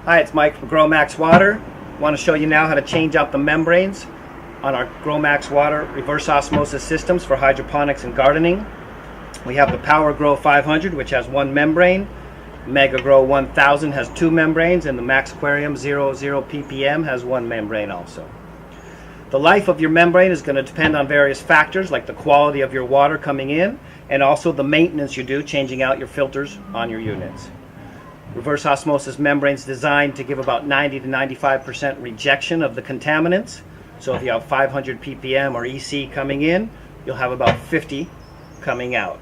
Hi, it's Mike from GROWMAX Water. I want to show you now how to change out the membranes on our GROWMAX Water reverse osmosis systems for hydroponics and gardening. We have the Power Grow 500, which has one membrane. Mega Grow 1000 has two membranes, and the MAXQUARIUM 00 ppm has one membrane also. The life of your membrane is going to depend on various factors like the quality of your water coming in and also the maintenance you do changing out your filters on your units. Reverse osmosis membranes designed to give about 90 to 95% rejection of the contaminants. So if you have 500 ppm or EC coming in, you'll have about 50 coming out.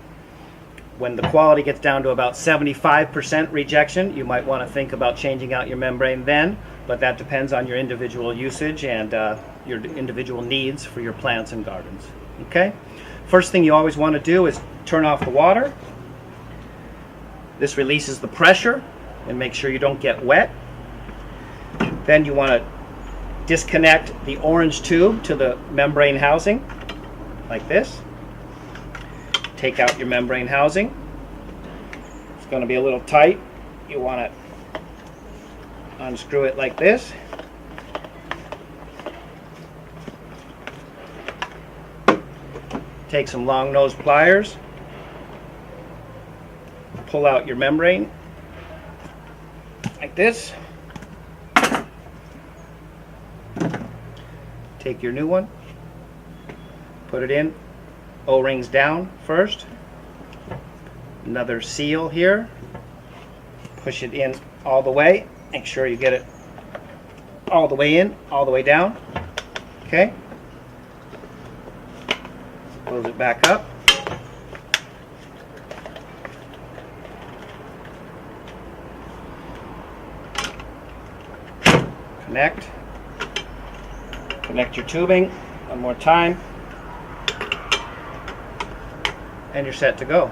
When the quality gets down to about 75% rejection, you might want to think about changing out your membrane then, but that depends on your individual usage and your individual needs for your plants and gardens. Okay? First thing you always want to do is turn off the water. This releases the pressure and make sure you don't get wet. Then you want to disconnect the orange tube to the membrane housing like this. Take out your membrane housing. It's going to be a little tight. You want to unscrew it like this. Take some long nose pliers. Pull out your membrane like this. Take your new one, put it in, O-rings down first, another seal here, push it in all the way, make sure you get it all the way in, all the way down, okay, close it back up. Connect your tubing one more time, and you're set to go.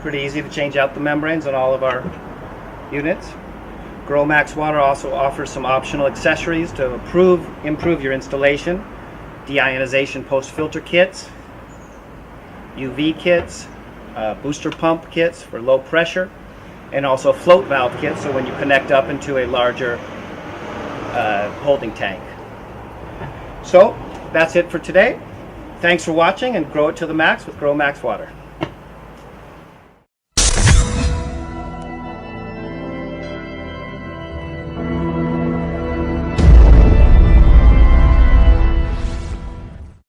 Pretty easy to change out the membranes on all of our units. GROWMAX Water also offers some optional accessories to improve your installation. Deionization post-filter kits, UV kits, booster pump kits for low pressure, and also float valve kits so when you connect up into a larger holding tank. So that's it for today. Thanks for watching, and grow it to the max with GROWMAX Water.